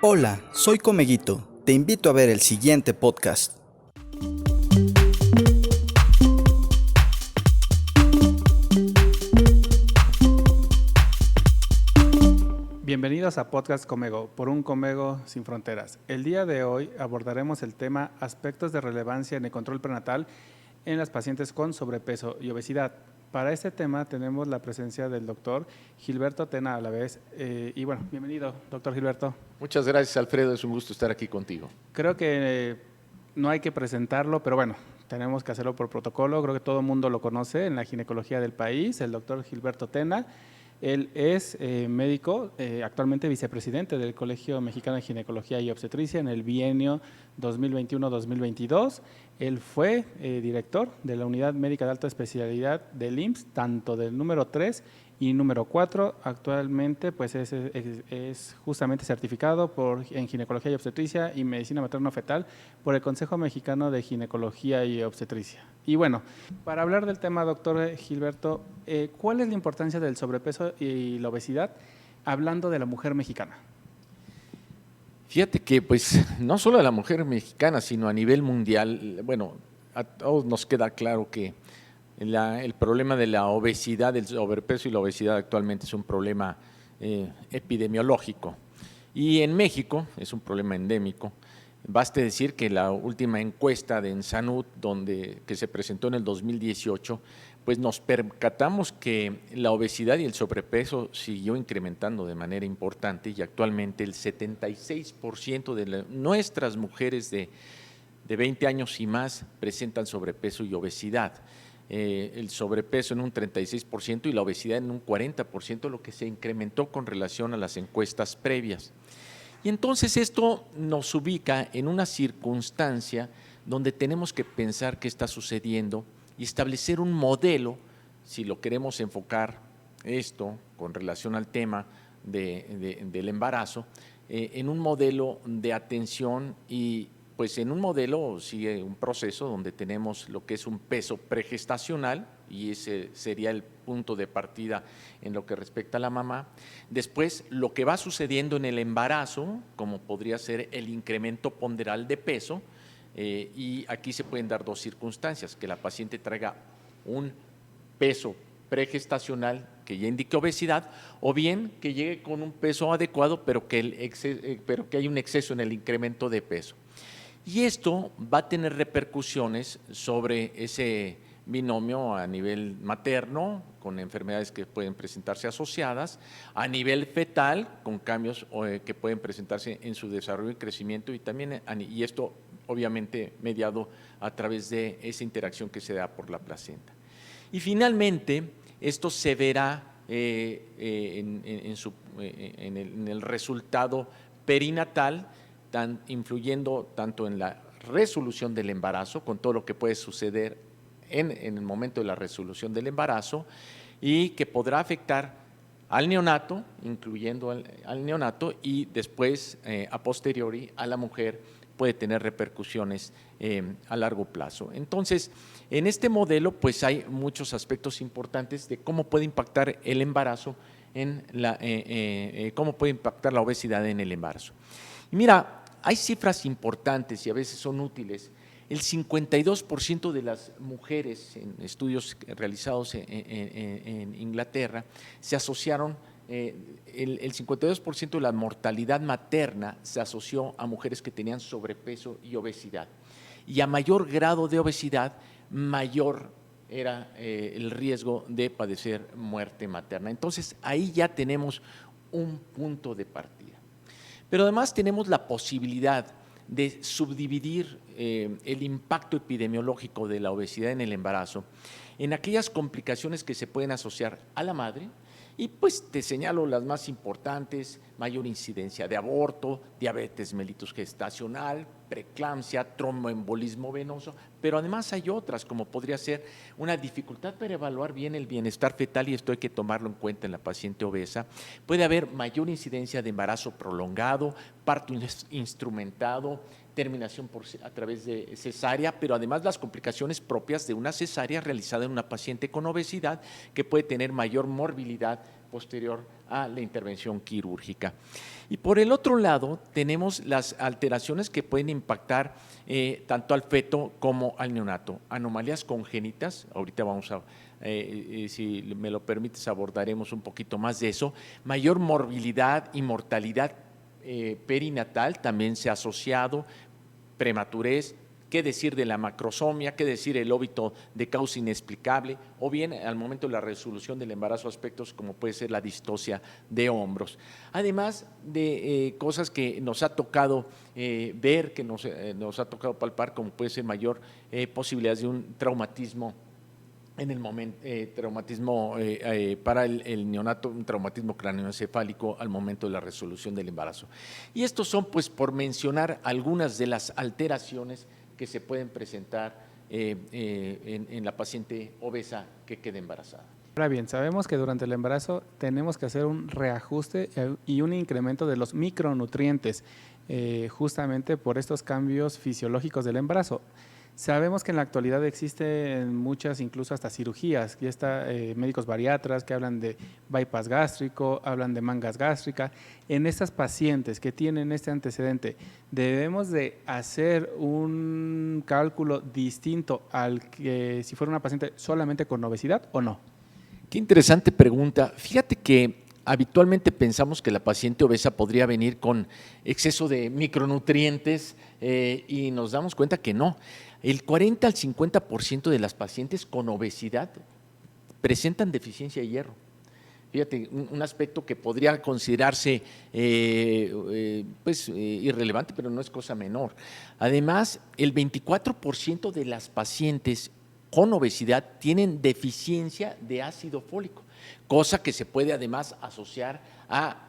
Hola, soy Comeguito. Te invito a ver el siguiente podcast. Bienvenidos a Podcast Comego, por un Comego sin fronteras. El día de hoy abordaremos el tema aspectos de relevancia en el control prenatal en las pacientes con sobrepeso y obesidad. Para este tema tenemos la presencia del doctor Gilberto Tena Alavés. Y bueno, bienvenido, doctor Gilberto. Muchas gracias, Alfredo, es un gusto estar aquí contigo. Creo que no hay que presentarlo, pero bueno, tenemos que hacerlo por protocolo. Creo que todo el mundo lo conoce en la ginecología del país, el doctor Gilberto Tena. Él es médico, actualmente vicepresidente del Colegio Mexicano de Ginecología y Obstetricia en el bienio 2021-2022. Él fue director de la Unidad Médica de Alta Especialidad del IMSS, tanto del número 3 y número 4. Actualmente pues es justamente certificado en Ginecología y Obstetricia y Medicina Materno-Fetal por el Consejo Mexicano de Ginecología y Obstetricia. Y bueno, para hablar del tema, doctor Gilberto, ¿cuál es la importancia del sobrepeso y la obesidad hablando de la mujer mexicana? Fíjate que pues no solo a la mujer mexicana, sino a nivel mundial, bueno, a todos nos queda claro que el problema de la obesidad, del sobrepeso y la obesidad actualmente es un problema epidemiológico. Y en México es un problema endémico. Baste decir que la última encuesta de Ensanud, que se presentó en el 2018, pues nos percatamos que la obesidad y el sobrepeso siguió incrementando de manera importante y actualmente el 76% de nuestras mujeres de 20 años y más presentan sobrepeso y obesidad. El sobrepeso en un 36% y la obesidad en un 40%, lo que se incrementó con relación a las encuestas previas. Y entonces esto nos ubica en una circunstancia donde tenemos que pensar qué está sucediendo y establecer un modelo, si lo queremos enfocar esto con relación al tema del embarazo, en un modelo de atención y pues en un modelo sigue un proceso donde tenemos lo que es un peso pregestacional y ese sería el punto de partida en lo que respecta a la mamá. Después, lo que va sucediendo en el embarazo, como podría ser el incremento ponderal de peso, y aquí se pueden dar dos circunstancias, que la paciente traiga un peso pregestacional que ya indique obesidad, o bien que llegue con un peso adecuado, pero que hay un exceso en el incremento de peso. Y esto va a tener repercusiones sobre ese binomio a nivel materno, con enfermedades que pueden presentarse asociadas, a nivel fetal, con cambios que pueden presentarse en su desarrollo y crecimiento, y esto obviamente mediado a través de esa interacción que se da por la placenta. Y finalmente, esto se verá en el resultado perinatal, influyendo tanto en la resolución del embarazo, con todo lo que puede suceder en el momento de la resolución del embarazo, y que podrá afectar al neonato, incluyendo al neonato, y después, a posteriori, a la mujer, puede tener repercusiones a largo plazo. Entonces, en este modelo, pues hay muchos aspectos importantes de cómo puede impactar el embarazo, cómo puede impactar la obesidad en el embarazo. Y mira, hay cifras importantes y a veces son útiles. El 52% de las mujeres en estudios realizados en Inglaterra se asociaron, el 52% de la mortalidad materna se asoció a mujeres que tenían sobrepeso y obesidad. Y a mayor grado de obesidad, mayor era el riesgo de padecer muerte materna. Entonces, ahí ya tenemos un punto de partida. Pero además tenemos la posibilidad de subdividir el impacto epidemiológico de la obesidad en el embarazo en aquellas complicaciones que se pueden asociar a la madre, y pues te señalo las más importantes: mayor incidencia de aborto, diabetes mellitus gestacional, preeclampsia, tromboembolismo venoso, pero además hay otras, como podría ser una dificultad para evaluar bien el bienestar fetal, y esto hay que tomarlo en cuenta en la paciente obesa. Puede haber mayor incidencia de embarazo prolongado, parto instrumentado, terminación a través de cesárea, pero además las complicaciones propias de una cesárea realizada en una paciente con obesidad, que puede tener mayor morbilidad posterior a la intervención quirúrgica. Y por el otro lado, tenemos las alteraciones que pueden impactar tanto al feto como al neonato. Anomalías congénitas, ahorita vamos a, si me lo permites, abordaremos un poquito más de eso. Mayor morbilidad y mortalidad perinatal también se ha asociado, prematurez, qué decir de la macrosomia, qué decir el óbito de causa inexplicable, o bien al momento de la resolución del embarazo aspectos como puede ser la distocia de hombros. Además de cosas que nos ha tocado ver, que nos ha tocado palpar, como puede ser mayor posibilidades de un traumatismo en el momento, traumatismo para el neonato, un traumatismo cráneoencefálico al momento de la resolución del embarazo. Y estos son, pues, por mencionar algunas de las alteraciones que se pueden presentar en la paciente obesa que quede embarazada. Ahora bien, sabemos que durante el embarazo tenemos que hacer un reajuste y un incremento de los micronutrientes, justamente por estos cambios fisiológicos del embarazo. Sabemos que en la actualidad existen muchas, incluso hasta cirugías, y está médicos bariatras que hablan de bypass gástrico, hablan de mangas gástrica. En estas pacientes que tienen este antecedente, ¿debemos de hacer un cálculo distinto al que si fuera una paciente solamente con obesidad o no? Qué interesante pregunta. Fíjate que habitualmente pensamos que la paciente obesa podría venir con exceso de micronutrientes y nos damos cuenta que no. El 40 al 50% de las pacientes con obesidad presentan deficiencia de hierro. Fíjate, un aspecto que podría considerarse irrelevante, pero no es cosa menor. Además, el 24% de las pacientes con obesidad tienen deficiencia de ácido fólico, cosa que se puede además asociar a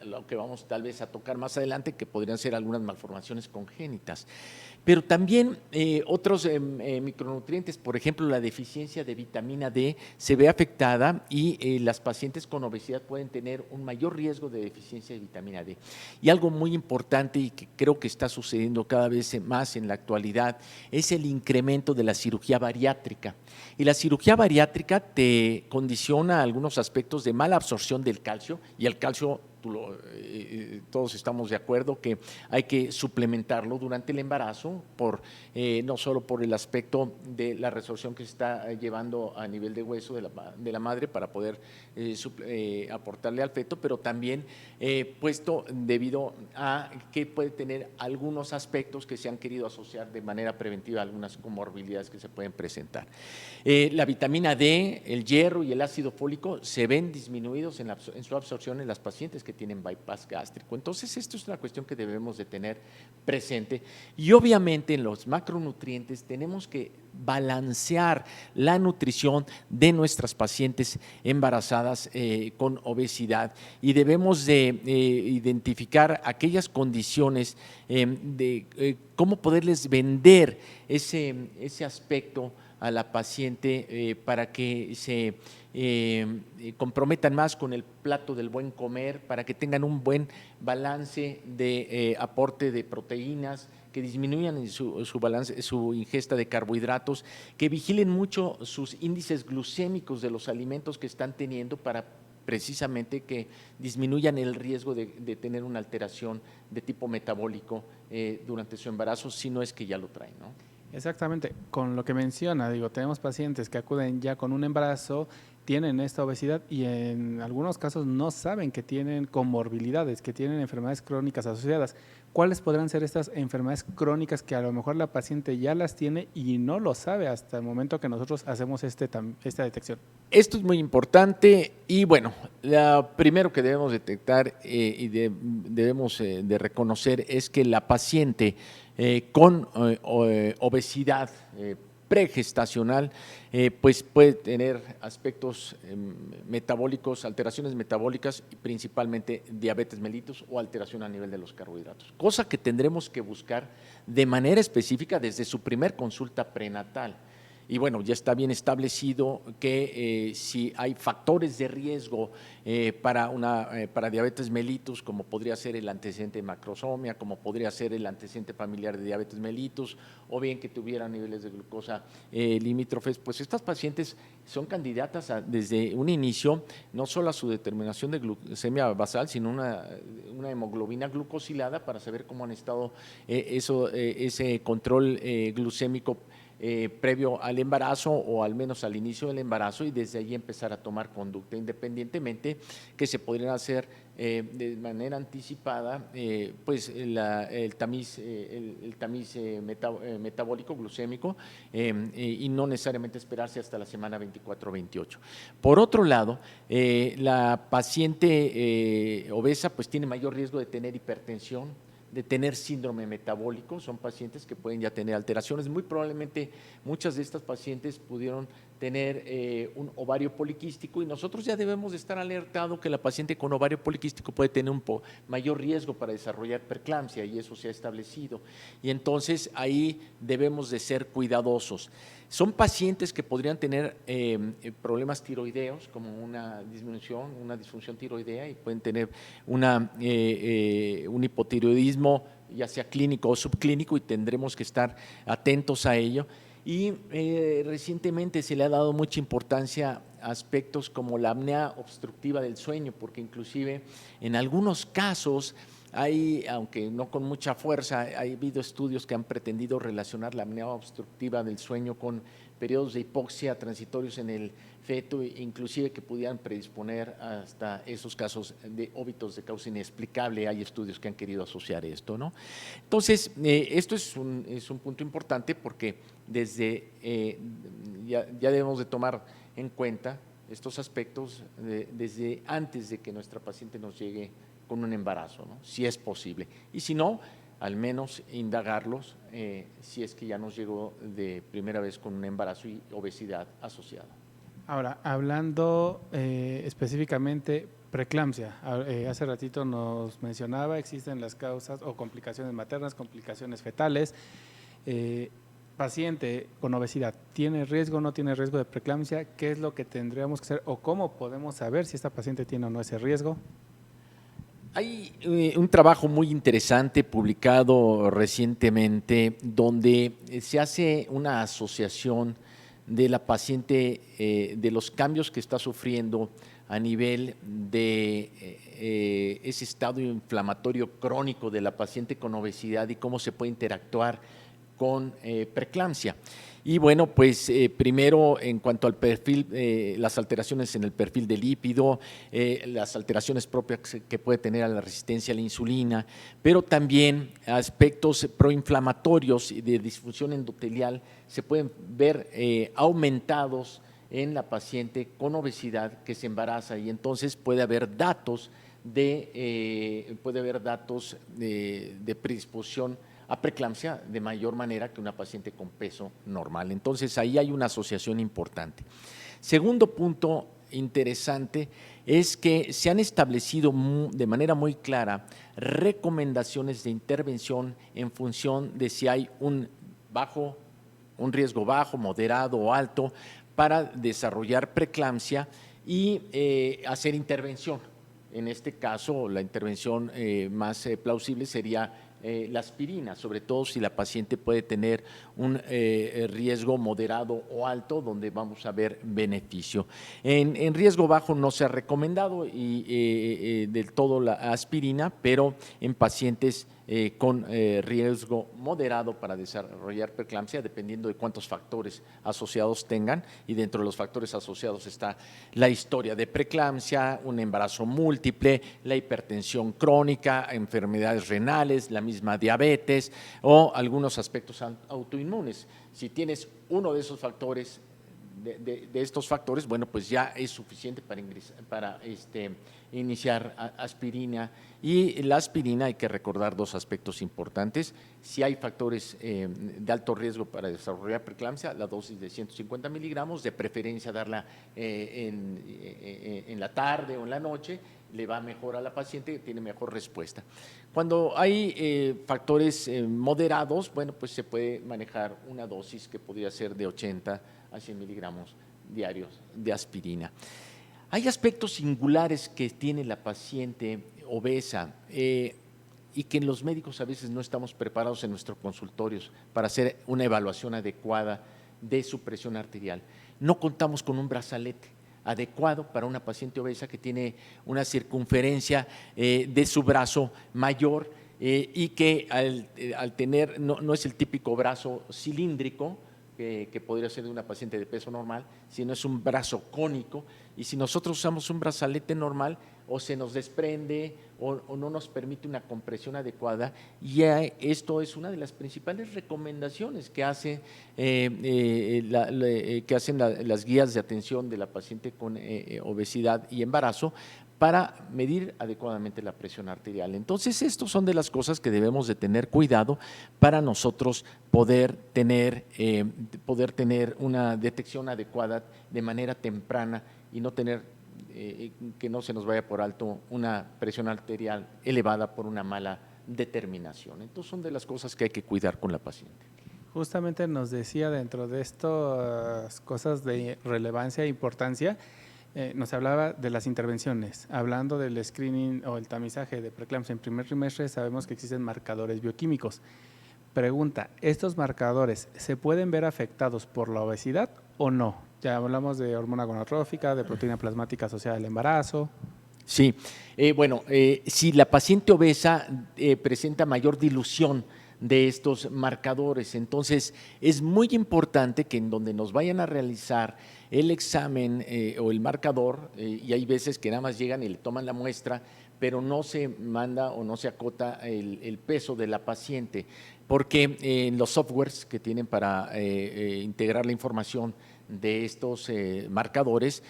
lo que vamos tal vez a tocar más adelante, que podrían ser algunas malformaciones congénitas. Pero también otros micronutrientes, por ejemplo, la deficiencia de vitamina D se ve afectada y las pacientes con obesidad pueden tener un mayor riesgo de deficiencia de vitamina D. Y algo muy importante y que creo que está sucediendo cada vez más en la actualidad es el incremento de la cirugía bariátrica. Y la cirugía bariátrica te condiciona algunos aspectos de mala absorción del calcio, y el calcio todos estamos de acuerdo que hay que suplementarlo durante el embarazo, no solo por el aspecto de la resorción que se está llevando a nivel de hueso de la madre para poder aportarle al feto, pero también puesto debido a que puede tener algunos aspectos que se han querido asociar de manera preventiva a algunas comorbilidades que se pueden presentar. La vitamina D, el hierro y el ácido fólico se ven disminuidos en su absorción en las pacientes que tienen bypass gástrico. Entonces, esto es una cuestión que debemos de tener presente y obviamente en los macronutrientes tenemos que balancear la nutrición de nuestras pacientes embarazadas con obesidad y debemos de identificar aquellas condiciones de cómo poderles vender ese aspecto a la paciente para que se comprometan más con el plato del buen comer, para que tengan un buen balance de aporte de proteínas, que disminuyan su ingesta de carbohidratos, que vigilen mucho sus índices glucémicos de los alimentos que están teniendo para precisamente que disminuyan el riesgo de tener una alteración de tipo metabólico durante su embarazo, si no es que ya lo traen, ¿no? Exactamente, con lo que menciona, tenemos pacientes que acuden ya con un embarazo, tienen esta obesidad y en algunos casos no saben que tienen comorbilidades, que tienen enfermedades crónicas asociadas. ¿Cuáles podrán ser estas enfermedades crónicas que a lo mejor la paciente ya las tiene y no lo sabe hasta el momento que nosotros hacemos esta detección? Esto es muy importante y bueno, lo primero que debemos detectar y debemos de reconocer es que la paciente con obesidad pregestacional, pues puede tener aspectos metabólicos, alteraciones metabólicas y principalmente diabetes mellitus o alteración a nivel de los carbohidratos, cosa que tendremos que buscar de manera específica desde su primer consulta prenatal. y bueno, ya está bien establecido que si hay factores de riesgo para diabetes mellitus, como podría ser el antecedente de macrosomia, como podría ser el antecedente familiar de diabetes mellitus, o bien que tuvieran niveles de glucosa limítrofes, pues estas pacientes son candidatas desde un inicio, no solo a su determinación de glucemia basal, sino una hemoglobina glucosilada para saber cómo han estado ese control glucémico previo al embarazo o al menos al inicio del embarazo, y desde ahí empezar a tomar conducta, independientemente que se podrían hacer de manera anticipada pues el tamiz metabólico glucémico y no necesariamente esperarse hasta la semana 24-28. Por otro lado, la paciente obesa pues tiene mayor riesgo de tener hipertensión, de tener síndrome metabólico. Son pacientes que pueden ya tener alteraciones. Muy probablemente muchas de estas pacientes pudieron tener un ovario poliquístico, y nosotros ya debemos de estar alertados que la paciente con ovario poliquístico puede tener un mayor riesgo para desarrollar preeclampsia, y eso se ha establecido. Y entonces ahí debemos de ser cuidadosos. Son pacientes que podrían tener problemas tiroideos, como una disfunción tiroidea, y pueden tener un hipotiroidismo, ya sea clínico o subclínico, y tendremos que estar atentos a ello. Y recientemente se le ha dado mucha importancia a aspectos como la apnea obstructiva del sueño, porque inclusive en algunos casos hay, aunque no con mucha fuerza, ha habido estudios que han pretendido relacionar la apnea obstructiva del sueño con periodos de hipoxia transitorios en el feto, inclusive que pudieran predisponer hasta esos casos de óbitos de causa inexplicable. Hay estudios que han querido asociar esto, ¿no? Entonces, esto es un punto importante, porque ya debemos de tomar en cuenta estos aspectos desde antes de que nuestra paciente nos llegue con un embarazo, ¿no? Si es posible. Y si no, al menos indagarlos si es que ya nos llegó de primera vez con un embarazo y obesidad asociada. Ahora, hablando específicamente preeclampsia, hace ratito nos mencionaba, existen las causas o complicaciones maternas, complicaciones fetales. Paciente con obesidad, ¿tiene riesgo o no tiene riesgo de preeclampsia? ¿Qué es lo que tendríamos que hacer o cómo podemos saber si esta paciente tiene o no ese riesgo? Hay un trabajo muy interesante publicado recientemente, donde se hace una asociación de la paciente, de los cambios que está sufriendo a nivel de ese estado inflamatorio crónico de la paciente con obesidad, y cómo se puede interactuar con preeclampsia. Y bueno, pues primero, en cuanto al perfil, las alteraciones en el perfil de lípido, las alteraciones propias que puede tener a la resistencia a la insulina, pero también aspectos proinflamatorios y de disfunción endotelial se pueden ver aumentados en la paciente con obesidad que se embaraza, y entonces puede haber datos de predisposición a preeclampsia de mayor manera que una paciente con peso normal. Entonces ahí hay una asociación importante. Segundo punto interesante es que se han establecido de manera muy clara recomendaciones de intervención en función de si hay un riesgo bajo, moderado o alto para desarrollar preeclampsia y hacer intervención. En este caso, la intervención más plausible sería la aspirina, sobre todo si la paciente puede tener un riesgo moderado o alto, donde vamos a ver beneficio. En riesgo bajo no se ha recomendado del todo la aspirina, pero en pacientes con riesgo moderado para desarrollar preeclampsia, dependiendo de cuántos factores asociados tengan, y dentro de los factores asociados está la historia de preeclampsia, un embarazo múltiple, la hipertensión crónica, enfermedades renales, la misma diabetes o algunos aspectos autoinmunes. Si tienes uno de esos factores, de estos factores, bueno, pues ya es suficiente para iniciar aspirina. Y la aspirina, hay que recordar dos aspectos importantes. Si hay factores de alto riesgo para desarrollar preeclampsia, la dosis de 150 miligramos, de preferencia darla en la tarde o en la noche, le va mejor a la paciente, tiene mejor respuesta. Cuando hay factores moderados, bueno, pues se puede manejar una dosis que podría ser de 80 a 100 miligramos diarios de aspirina. Hay aspectos singulares que tiene la paciente obesa y que los médicos a veces no estamos preparados en nuestros consultorios para hacer una evaluación adecuada de su presión arterial. No contamos con un brazalete adecuado para una paciente obesa que tiene una circunferencia de su brazo mayor y que al tener, no es el típico brazo cilíndrico que podría ser de una paciente de peso normal, sino es un brazo cónico, y si nosotros usamos un brazalete normal, o se nos desprende o no nos permite una compresión adecuada, y esto es una de las principales recomendaciones que hacen las guías de atención de la paciente con obesidad y embarazo, para medir adecuadamente la presión arterial. Entonces, estos son de las cosas que debemos de tener cuidado para nosotros poder tener una detección adecuada de manera temprana y no tener que no se nos vaya por alto una presión arterial elevada por una mala determinación. Entonces, son de las cosas que hay que cuidar con la paciente. Justamente nos decía dentro de estas cosas de relevancia e importancia, nos hablaba de las intervenciones. Hablando del screening o el tamizaje de preeclampsia en primer trimestre, sabemos que existen marcadores bioquímicos. Pregunta, ¿estos marcadores se pueden ver afectados por la obesidad o no? Ya hablamos de hormona gonadotrófica, de proteína plasmática asociada al embarazo. Sí, si la paciente obesa presenta mayor dilución de estos marcadores, entonces es muy importante que en donde nos vayan a realizar el examen o el marcador, y hay veces que nada más llegan y le toman la muestra, pero no se manda o no se acota el peso de la paciente, porque en los softwares que tienen para integrar la información de estos marcadores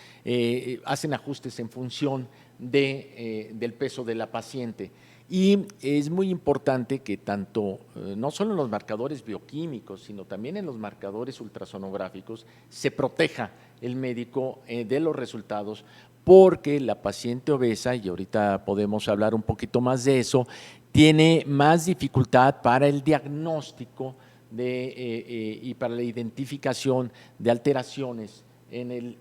hacen ajustes en función del peso de la paciente. Y es muy importante que tanto, no solo en los marcadores bioquímicos, sino también en los marcadores ultrasonográficos, se proteja el médico de los resultados, porque la paciente obesa, y ahorita podemos hablar un poquito más de eso, tiene más dificultad para el diagnóstico y para la identificación de alteraciones en el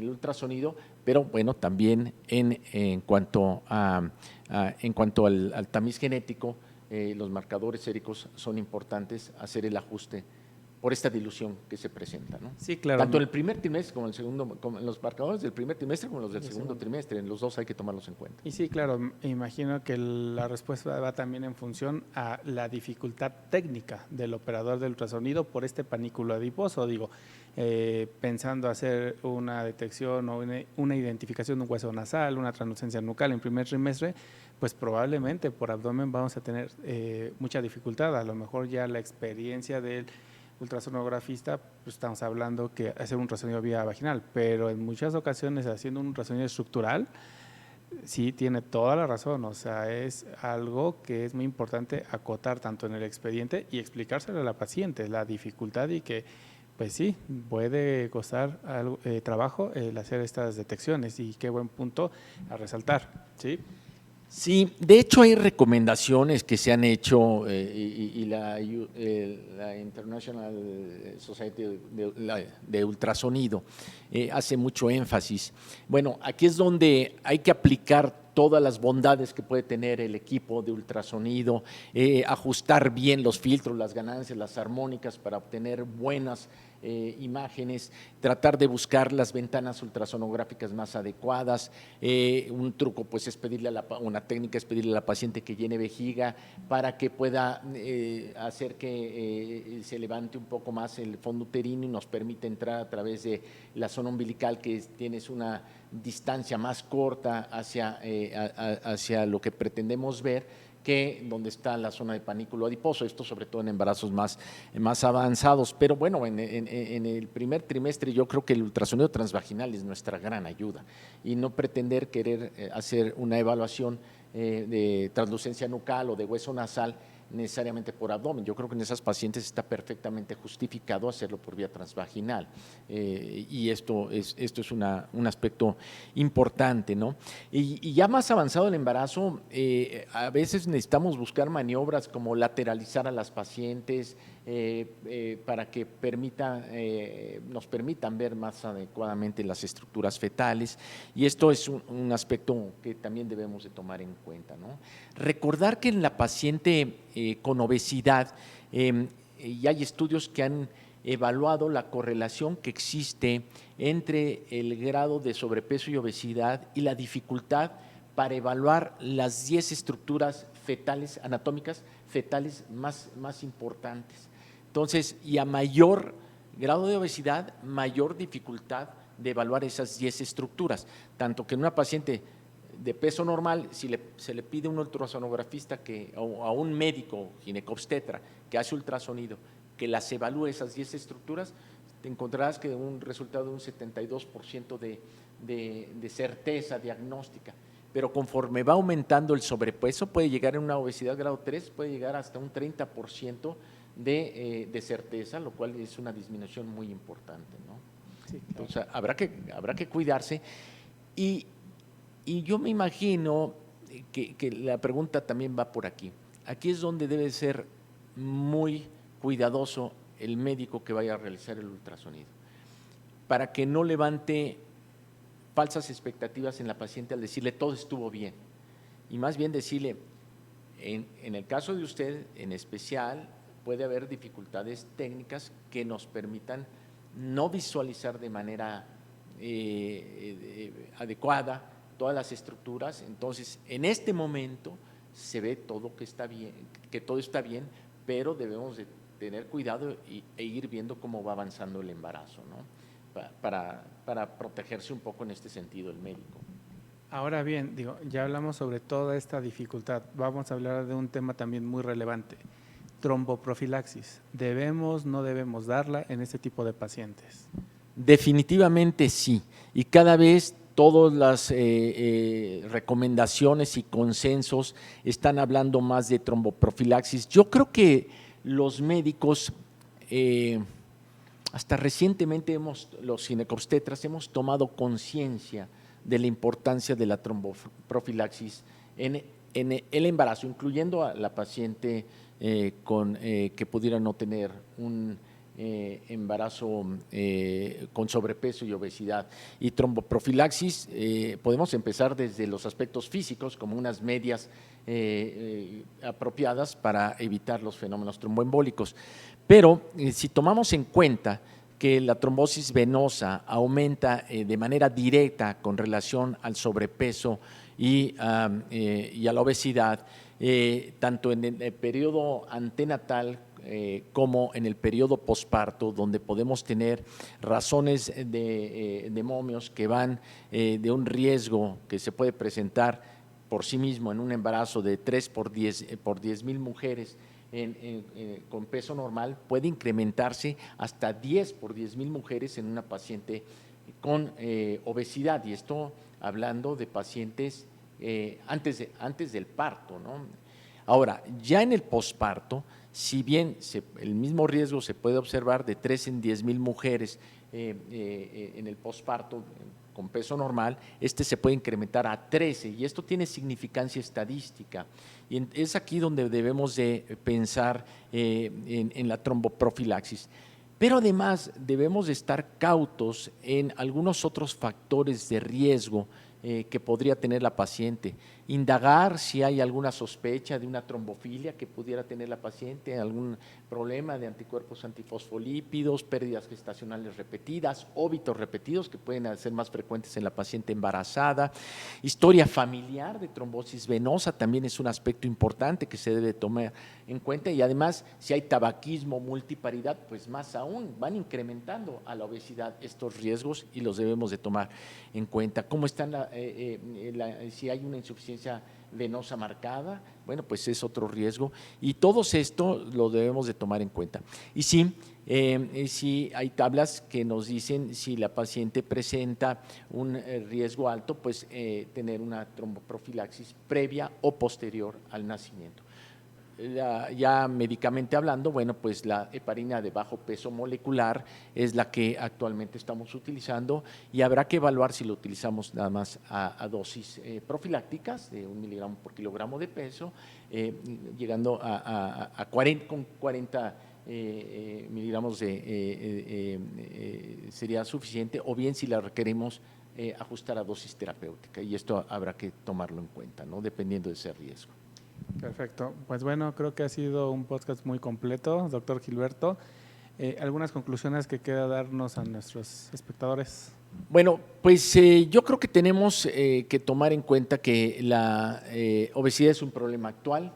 ultrasonido, pero bueno, también en cuanto al tamiz genético, los marcadores séricos son importantes, hacer el ajuste por esta dilución que se presenta, ¿no? Sí, claro. Tanto en el primer trimestre como en el segundo, como en los marcadores del primer trimestre como los del segundo trimestre, en los dos hay que tomarlos en cuenta. Y sí, claro, imagino que la respuesta va también en función a la dificultad técnica del operador del ultrasonido por este panículo adiposo. Digo, pensando hacer una detección o una identificación de un hueso nasal, una translucencia nucal en primer trimestre, pues probablemente por abdomen vamos a tener mucha dificultad. A lo mejor ya la experiencia del ultrasonografista, pues estamos hablando que hacer un ultrasonido vía vaginal, pero en muchas ocasiones haciendo un ultrasonido estructural, sí tiene toda la razón, o sea, es algo que es muy importante acotar tanto en el expediente y explicárselo a la paciente, la dificultad, y que pues sí, puede costar algo, trabajo el hacer estas detecciones, y qué buen punto a resaltar, ¿sí? Sí, de hecho hay recomendaciones que se han hecho y la International Society de Ultrasonido hace mucho énfasis. Bueno, aquí es donde hay que aplicar todas las bondades que puede tener el equipo de ultrasonido, ajustar bien los filtros, las ganancias, las armónicas para obtener buenas imágenes, tratar de buscar las ventanas ultrasonográficas más adecuadas. Un truco pues es pedirle una técnica es pedirle a la paciente que llene vejiga para que pueda hacer que se levante un poco más el fondo uterino y nos permite entrar a través de la zona umbilical, que tienes una distancia más corta hacia lo que pretendemos ver, que donde está la zona de panículo adiposo, esto sobre todo en embarazos más avanzados. Pero bueno, en el primer trimestre yo creo que el ultrasonido transvaginal es nuestra gran ayuda, y no pretender querer hacer una evaluación de translucencia nucal o de hueso nasal necesariamente por abdomen. Yo creo que en esas pacientes está perfectamente justificado hacerlo por vía transvaginal, y esto es un aspecto importante, ¿no? Y ya más avanzado el embarazo, a veces necesitamos buscar maniobras como lateralizar a las pacientes, para que nos permitan ver más adecuadamente las estructuras fetales, y esto es un aspecto que también debemos de tomar en cuenta, ¿no? Recordar que en la paciente con obesidad y hay estudios que han evaluado la correlación que existe entre el grado de sobrepeso y obesidad y la dificultad para evaluar las 10 estructuras fetales, anatómicas fetales más importantes. Entonces, y a mayor grado de obesidad, mayor dificultad de evaluar esas 10 estructuras, tanto que en una paciente de peso normal, si se le pide a un ultrasonografista o a un médico ginecobstetra que hace ultrasonido, que las evalúe esas 10 estructuras, te encontrarás que un resultado de un 72% de certeza diagnóstica. Pero conforme va aumentando el sobrepeso, puede llegar en una obesidad grado 3, puede llegar hasta un 30% de certeza, lo cual es una disminución muy importante, ¿no? Sí, claro. Entonces, habrá que cuidarse. Y yo me imagino que la pregunta también va por aquí. Aquí es donde debe ser muy cuidadoso el médico que vaya a realizar el ultrasonido, para que no levante falsas expectativas en la paciente al decirle todo estuvo bien, y más bien decirle, en el caso de usted en especial, puede haber dificultades técnicas que nos permitan no visualizar de manera adecuada todas las estructuras. Entonces, en este momento se ve todo que está bien, que todo está bien, pero debemos de tener cuidado e ir viendo cómo va avanzando el embarazo, ¿no? Para protegerse un poco en este sentido el médico. Ahora bien, ya hablamos sobre toda esta dificultad. Vamos a hablar de un tema también muy relevante, tromboprofilaxis. ¿Debemos, no debemos darla en este tipo de pacientes? Definitivamente sí, y cada vez todas las recomendaciones y consensos están hablando más de tromboprofilaxis. Yo creo que los médicos, hasta recientemente los ginecobstetras hemos tomado conciencia de la importancia de la tromboprofilaxis en el embarazo, incluyendo a la paciente que pudiera no tener un embarazo con sobrepeso y obesidad. Y tromboprofilaxis, podemos empezar desde los aspectos físicos, como unas medias apropiadas para evitar los fenómenos tromboembólicos. Pero si tomamos en cuenta que la trombosis venosa aumenta de manera directa con relación al sobrepeso y a la obesidad, tanto en el periodo antenatal como en el periodo posparto, donde podemos tener razones de momios que van de un riesgo que se puede presentar por sí mismo en un embarazo de 3 por 10,000 mujeres con peso normal, puede incrementarse hasta 10 por 10,000 mujeres en una paciente con obesidad, y esto hablando de pacientes antes del parto, ¿no? Ahora, ya en el posparto, si bien el mismo riesgo se puede observar de 3 en 10,000 mujeres en el posparto con peso normal, se puede incrementar a 13, y esto tiene significancia estadística. Y es aquí donde debemos de pensar en la tromboprofilaxis. Pero además debemos de estar cautos en algunos otros factores de riesgo que podría tener la paciente. Indagar si hay alguna sospecha de una trombofilia que pudiera tener la paciente, algún problema de anticuerpos antifosfolípidos, pérdidas gestacionales repetidas, óbitos repetidos que pueden ser más frecuentes en la paciente embarazada. Historia familiar de trombosis venosa también es un aspecto importante que se debe tomar en cuenta, y además si hay tabaquismo, multiparidad, pues más aún van incrementando a la obesidad estos riesgos y los debemos de tomar en cuenta. ¿Cómo están si hay una insuficiencia venosa marcada? Bueno, pues es otro riesgo, y todo esto lo debemos de tomar en cuenta. Y sí, hay tablas que nos dicen si la paciente presenta un riesgo alto, pues tener una tromboprofilaxis previa o posterior al nacimiento. Ya médicamente hablando, bueno, pues la heparina de bajo peso molecular es la que actualmente estamos utilizando, y habrá que evaluar si lo utilizamos nada más a dosis profilácticas de 1 miligramo por kilogramo de peso, llegando con 40 miligramos sería suficiente, o bien si la requerimos ajustar a dosis terapéutica, y esto habrá que tomarlo en cuenta, ¿no? Dependiendo de ese riesgo. Perfecto. Pues bueno, creo que ha sido un podcast muy completo, doctor Gilberto. ¿Algunas conclusiones que queda darnos a nuestros espectadores? Bueno, pues yo creo que tenemos que tomar en cuenta que la obesidad es un problema actual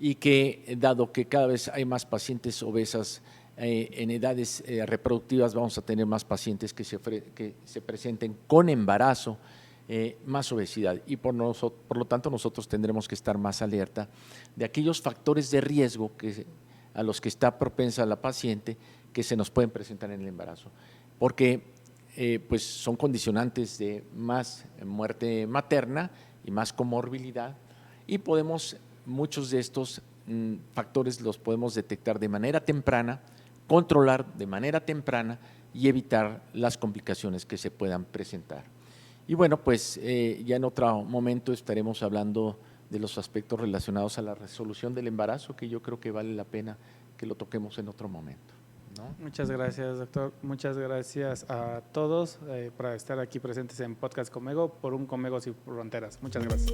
y que, dado que cada vez hay más pacientes obesas en edades reproductivas, vamos a tener más pacientes que se presenten con embarazo, más obesidad, y por lo tanto nosotros tendremos que estar más alerta de aquellos factores de riesgo a los que está propensa la paciente, que se nos pueden presentar en el embarazo, porque pues son condicionantes de más muerte materna y más comorbilidad, y muchos de estos factores los podemos detectar de manera temprana, controlar de manera temprana y evitar las complicaciones que se puedan presentar. Y bueno, pues ya en otro momento estaremos hablando de los aspectos relacionados a la resolución del embarazo, que yo creo que vale la pena que lo toquemos en otro momento, ¿no? Muchas gracias, doctor. Muchas gracias a todos por estar aquí presentes en Podcast Comego, por un Comego sin fronteras. Muchas gracias.